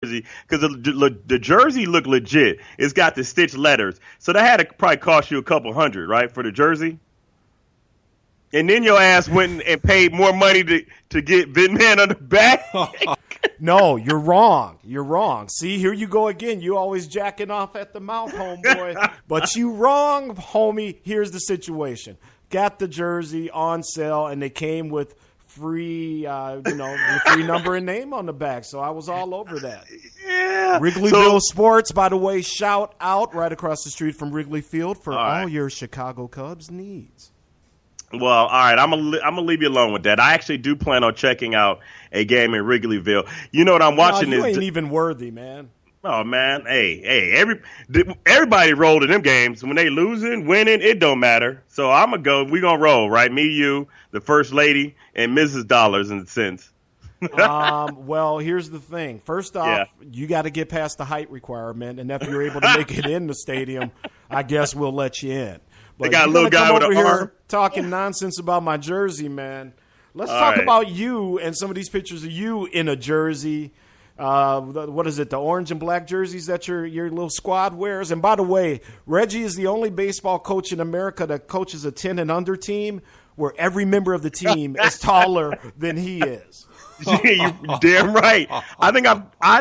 jersey because the jersey looked legit. It's got the stitched letters. So that had to probably cost you a couple $100, right, for the jersey? And then your ass went and paid more money to get Vidman on the back. No, you're wrong. You're wrong. See, here you go again. You always jacking off at the mouth, homeboy. But you wrong, homie. Here's the situation. Got the jersey on sale, and they came with free, the free number and name on the back. So I was all over that. Yeah. Wrigleyville Sports, by the way, shout out right across the street from Wrigley Field for all your Chicago Cubs needs. Well, all right, I'm gonna leave you alone with that. I actually do plan on checking out a game in Wrigleyville. You know what I'm watching? You ain't even worthy, man. Oh man, hey, everybody rolled in them games. When they losing, winning, it don't matter. So I'm gonna go. We gonna roll, right? Me, you, the first lady, and Mrs. Dollars in a sense. Well, here's the thing. First off, you got to get past the height requirement, and if you're able to make it in the stadium, I guess we'll let you in. But they got a little guy with an arm talking nonsense about my jersey, man. Let's talk about you and some of these pictures of you in a jersey. What is it? The orange and black jerseys that your little squad wears. And by the way, Reggie is the only baseball coach in America that coaches a 10 and under team where every member of the team is taller than he is. Yeah, you damn right. I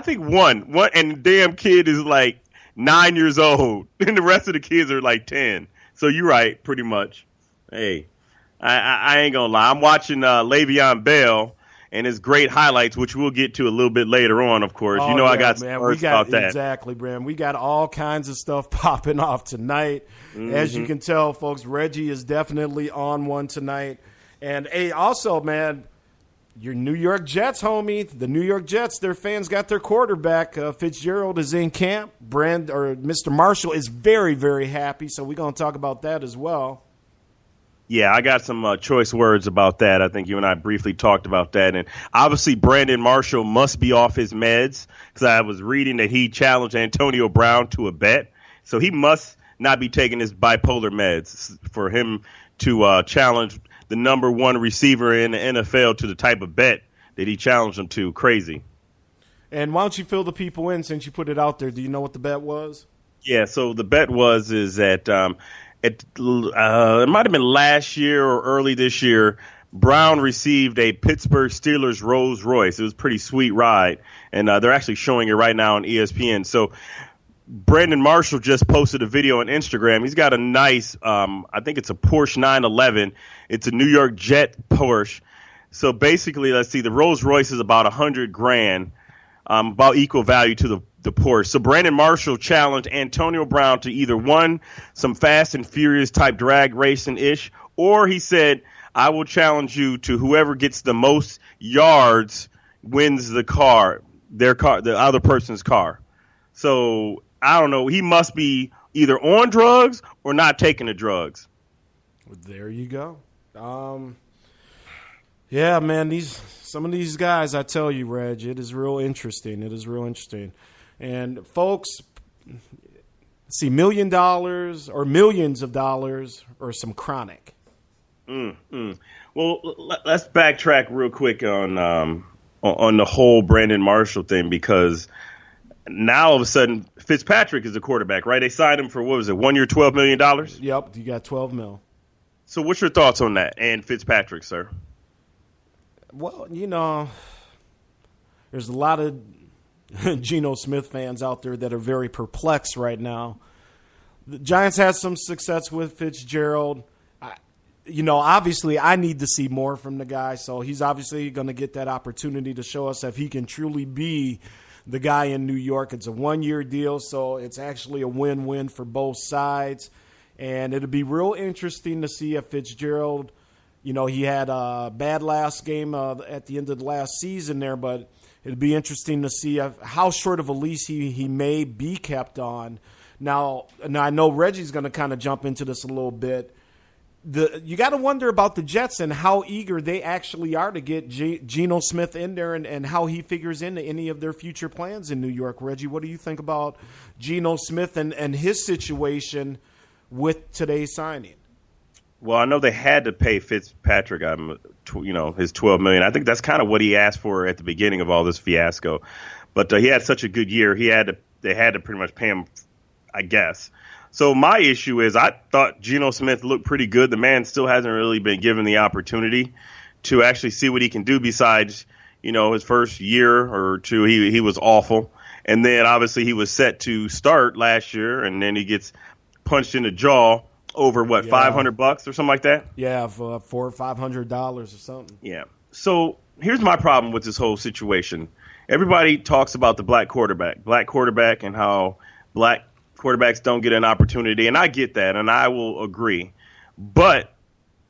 think one and the damn kid is like 9 years old, and the rest of the kids are like 10. So you're right, pretty much. Hey, I ain't gonna lie. I'm watching Le'Veon Bell and his great highlights, which we'll get to a little bit later on, of course. Oh, you know, yeah, I got man. some words about that. Exactly, Bram. We got all kinds of stuff popping off tonight. Mm-hmm. As you can tell, folks, Reggie is definitely on one tonight. And, hey, also, man, your New York Jets, homie, the New York Jets, their fans got their quarterback. Fitzgerald is in camp. Mr. Marshall is very, very happy, so we're going to talk about that as well. Yeah, I got some choice words about that. I think you and I briefly talked about that. And obviously, Brandon Marshall must be off his meds because I was reading that he challenged Antonio Brown to a bet. So he must not be taking his bipolar meds for him to challenge the number one receiver in the NFL to the type of bet that he challenged him to. Crazy. And why don't you fill the people in since you put it out there? Do you know what the bet was? Yeah, so the bet is that it might have been last year or early this year, Brown received a Pittsburgh Steelers Rolls Royce. It was a pretty sweet ride, and they're actually showing it right now on ESPN. So Brandon Marshall just posted a video on Instagram. He's got a nice, I think it's a Porsche 911. It's a New York Jet Porsche. So basically, let's see, the Rolls Royce is about $100,000, about equal value to the Porsche. So Brandon Marshall challenged Antonio Brown to either some Fast and Furious type drag racing ish, or he said, I will challenge you to whoever gets the most yards wins the other person's car. So I don't know. He must be either on drugs or not taking the drugs. There you go. Yeah, man, some of these guys, I tell you, Reg, it is real interesting. It is real interesting. And folks, see, $1 million or millions of dollars or some chronic. Well, let's backtrack real quick on the whole Brandon Marshall thing, because now all of a sudden Fitzpatrick is the quarterback, right? They signed him for, what was it, 1 year, $12 million? Yep, you got 12 mil. So what's your thoughts on that and Fitzpatrick, sir? Well, there's a lot of Geno Smith fans out there that are very perplexed right now. The Giants had some success with Fitzgerald. Obviously I need to see more from the guy, so he's obviously going to get that opportunity to show us if he can truly be the guy in New York. It's a 1-year deal, so it's actually a win-win for both sides. And it'll be real interesting to see if Fitzgerald, he had a bad last game at the end of the last season there, but it'd be interesting to see how short of a leash he may be kept on. Now I know Reggie's going to kind of jump into this a little bit. You got to wonder about the Jets and how eager they actually are to get Geno Smith in there and how he figures into any of their future plans in New York. Reggie, what do you think about Geno Smith and his situation with today's signing? Well, I know they had to pay Fitzpatrick, his $12 million. I think that's kind of what he asked for at the beginning of all this fiasco. But he had such a good year, they had to pretty much pay him, I guess. So my issue is I thought Geno Smith looked pretty good. The man still hasn't really been given the opportunity to actually see what he can do besides, his first year or two, he was awful. And then obviously he was set to start last year, and then he gets punched in the jaw over $500 or something like that? Yeah, for $400 or $500 or something. Yeah. So here's my problem with this whole situation. Everybody talks about the black quarterback and how black quarterbacks don't get an opportunity, and I get that, and I will agree. But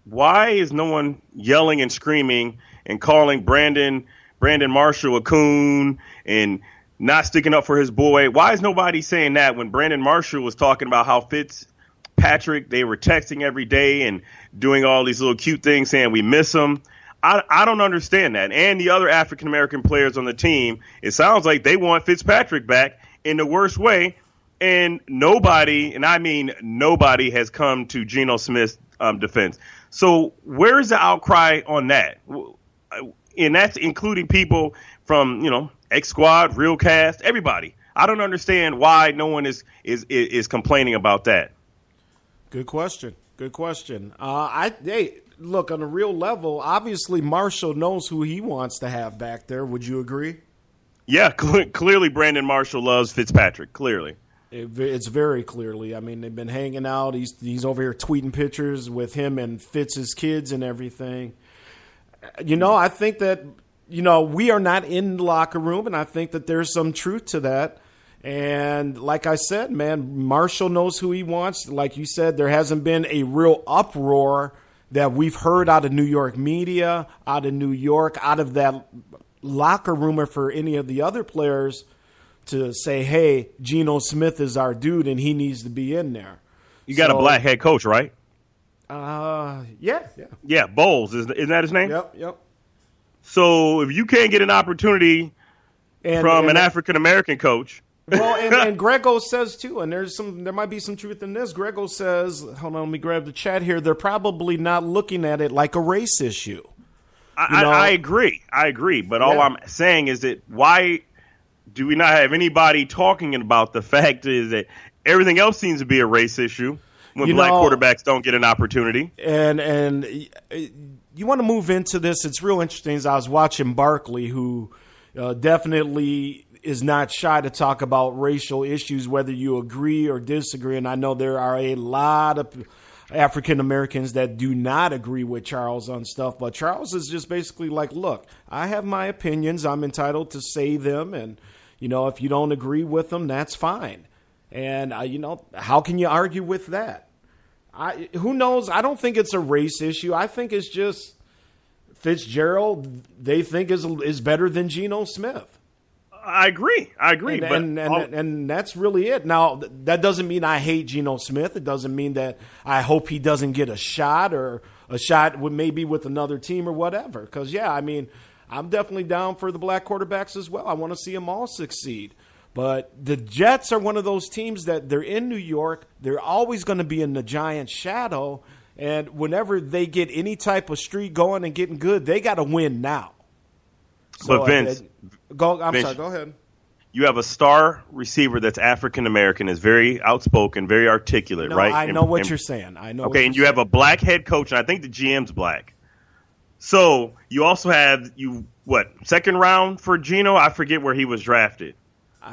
why is no one yelling and screaming and calling Brandon Marshall a coon and not sticking up for his boy? Why is nobody saying that when Brandon Marshall was talking about how Fitzpatrick, they were texting every day and doing all these little cute things saying we miss him? I don't understand that. And the other African-American players on the team, it sounds like they want Fitzpatrick back in the worst way. And nobody, and I mean nobody, has come to Geno Smith's defense. So where is the outcry on that? And that's including people from, X Squad, Real Cast, everybody. I don't understand why no one is complaining about that. Good question. Look, on a real level, obviously Marshall knows who he wants to have back there. Would you agree? Yeah, clearly Brandon Marshall loves Fitzpatrick, clearly. It's very clearly. I mean, they've been hanging out. He's over here tweeting pictures with him and Fitz's kids and everything. I think that, we are not in the locker room, and I think that there's some truth to that. And like I said, man, Marshall knows who he wants. Like you said, there hasn't been a real uproar that we've heard out of New York media, out of New York, out of that locker room, or for any of the other players to say, hey, Geno Smith is our dude and he needs to be in there. You got a black head coach, right? Yeah. Yeah, Bowles. Isn't that his name? Yep. So if you can't get an opportunity from an African-American coach. Well, and Grego says, too, and there might be some truth in this. Grego says, hold on, let me grab the chat here, they're probably not looking at it like a race issue. I agree. But all I'm saying is that why do we not have anybody talking about the fact is that everything else seems to be a race issue when black quarterbacks don't get an opportunity? And you want to move into this. It's real interesting. As I was watching Barkley, who definitely is not shy to talk about racial issues, whether you agree or disagree. And I know there are a lot of African Americans that do not agree with Charles on stuff, but Charles is just basically like, look, I have my opinions. I'm entitled to say them. And, if you don't agree with them, that's fine. And, how can you argue with that? Who knows? I don't think it's a race issue. I think it's just Fitzgerald, they think is better than Geno Smith. I agree. And that's really it. Now, that doesn't mean I hate Geno Smith. It doesn't mean that I hope he doesn't get a shot or a shot maybe with another team or whatever. Because, I'm definitely down for the black quarterbacks as well. I want to see them all succeed. But the Jets are one of those teams that they're in New York. They're always going to be in the Giants' shadow. And whenever they get any type of streak going and getting good, they got to win now. So, but Vince, go ahead. You have a star receiver that's African American, is very outspoken, very articulate, right? I know what you're saying. Okay, and you have a black head coach, and I think the GM's black. So you also have second round for Geno? I forget where he was drafted.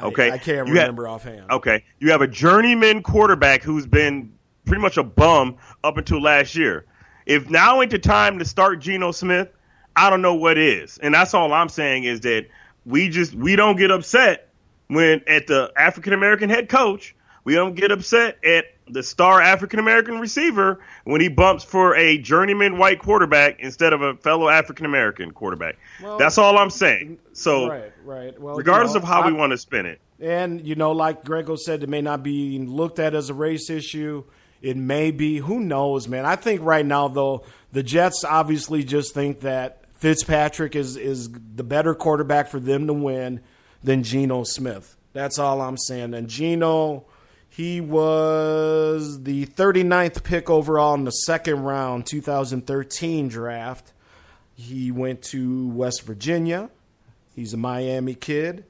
Okay, I can't remember offhand. Okay, you have a journeyman quarterback who's been pretty much a bum up until last year. If now ain't the time to start Geno Smith, I don't know what is. And that's all I'm saying is that we don't get upset when at the African-American head coach. We don't get upset at the star African-American receiver when he bumps for a journeyman white quarterback instead of a fellow African-American quarterback. Well, that's all I'm saying. So right. Well, regardless of how we want to spin it. And, like Grego said, it may not be looked at as a race issue. It may be. Who knows, man? I think right now, though, the Jets obviously just think that Fitzpatrick is the better quarterback for them to win than Geno Smith. That's all I'm saying. And Geno, he was the 39th pick overall in the second round, 2013 draft. He went to West Virginia. He's a Miami kid.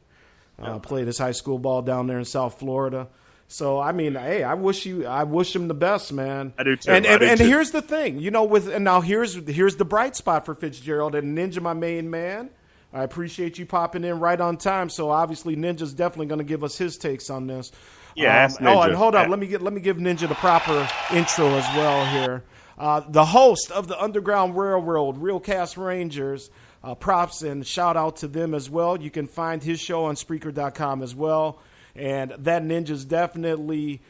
Played his high school ball down there in South Florida. So I mean, hey, I wish him the best, man. I do too. And here's the thing, here's the bright spot for Fitzgerald and Ninja, my main man. I appreciate you popping in right on time. So obviously, Ninja's definitely going to give us his takes on this. Yeah, ask Ninja. And hold on, let me give Ninja the proper intro as well here. The host of the Underground Railroad, Realcast Rangers. Props and shout out to them as well. You can find his show on Spreaker.com as well. And that Ninja's definitely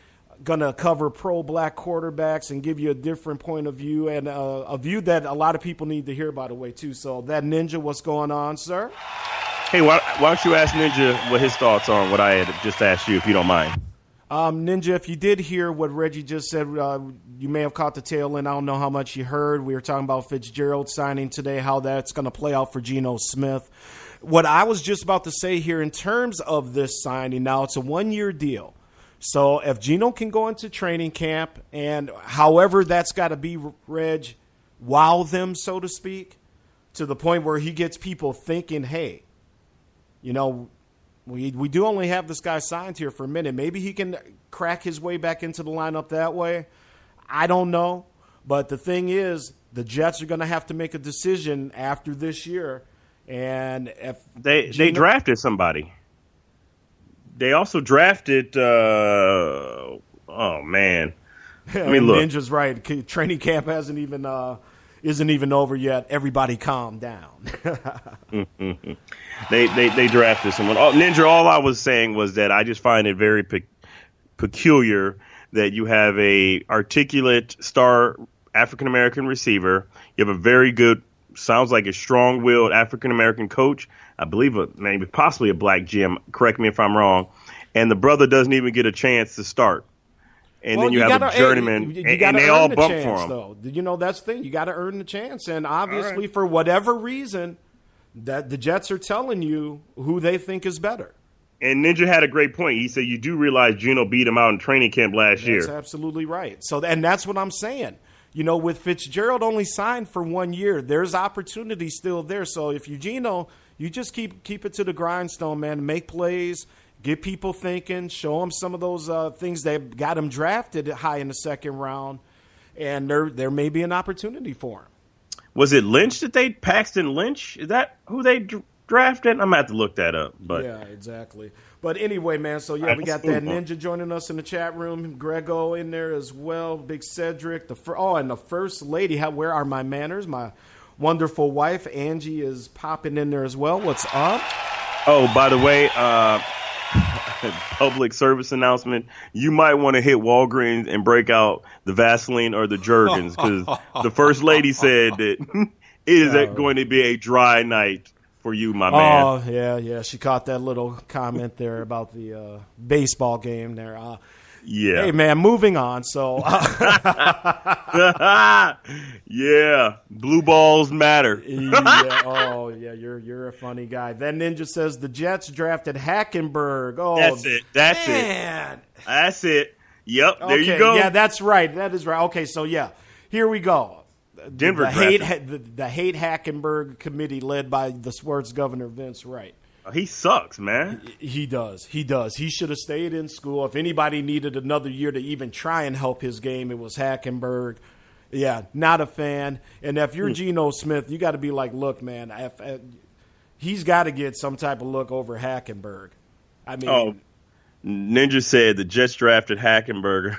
going to cover pro-black quarterbacks and give you a different point of view, and a view that a lot of people need to hear, by the way, too. So that Ninja, what's going on, sir? Hey, why don't you ask Ninja what his thoughts are on what I had just asked you, if you don't mind? Ninja, if you did hear what Reggie just said, you may have caught the tail end. I don't know how much you heard. We were talking about Fitzgerald signing today, how that's going to play out for Geno Smith. What I was just about to say here in terms of this signing, now it's a 1-year deal. So if Geno can go into training camp, and however that's got to be, Reg, wow them, so to speak, to the point where he gets people thinking, hey, we do only have this guy signed here for a minute. Maybe he can crack his way back into the lineup that way. I don't know. But the thing is, the Jets are going to have to make a decision after this year. And if they drafted somebody. They also drafted oh man. I mean, look. Ninja's right. Training camp isn't even over yet. Everybody calm down. They drafted someone. Oh, Ninja, all I was saying was that I just find it very peculiar that you have a articulate star African-American receiver. You have a very good, sounds like a strong-willed African-American coach. I believe maybe possibly a black GM. Correct me if I'm wrong. And the brother doesn't even get a chance to start. And then you have a journeyman, and they all bump for him. Though. That's the thing. You got to earn the chance. And obviously, for whatever reason, that the Jets are telling you who they think is better. And Ninja had a great point. He said, you do realize Geno beat him out in training camp last year. That's absolutely right. And that's what I'm saying. With Fitzgerald only signed for 1 year, there's opportunity still there. So if you Geno, you just keep it to the grindstone, man. Make plays, get people thinking, show them some of those things that got him drafted high in the second round, and there may be an opportunity for him. Was it Lynch Paxton Lynch? Is that who they drafted? I'm going to have to look that up. But yeah, exactly. But anyway, man, so yeah, we got that Ninja joining us in the chat room. Grego in there as well. Big Cedric. And the first lady. Where are my manners? My wonderful wife, Angie, is popping in there as well. What's up? Oh, by the way, public service announcement. You might want to hit Walgreens and break out the Vaseline or the Jergens, because the first lady said that it is going to be a dry night for you, my man. Oh, yeah. She caught that little comment there about the baseball game there. Yeah. Hey, man, moving on. So, yeah, blue balls matter. Yeah. Oh, yeah, you're a funny guy. Then Ninja says the Jets drafted Hackenberg. Oh, that's it. Yep, there you go. Yeah, that's right. That is right. Okay, so yeah, here we go. Denver the hate Hackenberg committee led by the sports governor Vince Wright. He sucks, man. He does. He should have stayed in school. If anybody needed another year to even try and help his game, it was Hackenberg. Yeah, not a fan. And if you're Geno Smith, you got to be like, look, man, he's got to get some type of look over Hackenberg. I mean, Ninja said the Jets drafted Hackenberg,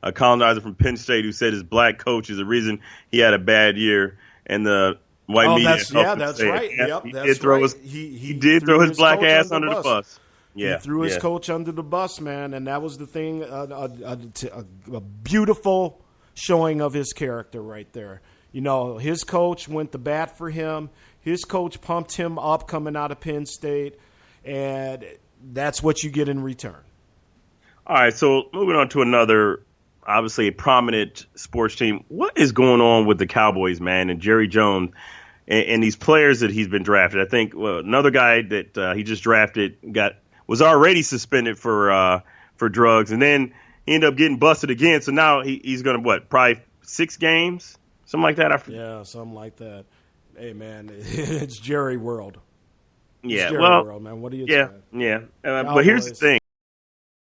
a colonizer from Penn State who said his black coach is the reason he had a bad year, and the white media. That's right. Yep, he did throw his black ass under the bus. Yeah, he threw his coach under the bus, man, and that was the thing. A beautiful showing of his character right there. His coach went to bat for him. His coach pumped him up coming out of Penn State, and that's what you get in return. All right, so moving on to another, obviously a prominent sports team. What is going on with the Cowboys, man, and Jerry Jones and these players that he's been drafted? I think another guy that he just drafted was already suspended for drugs, and then he ended up getting busted again. So now he's going to, probably 6 games? Something like that? Yeah, something like that. Hey, man, it's Jerry world. Yeah, Jerry well, World, man. What do you yeah, expect? yeah. But here's the thing.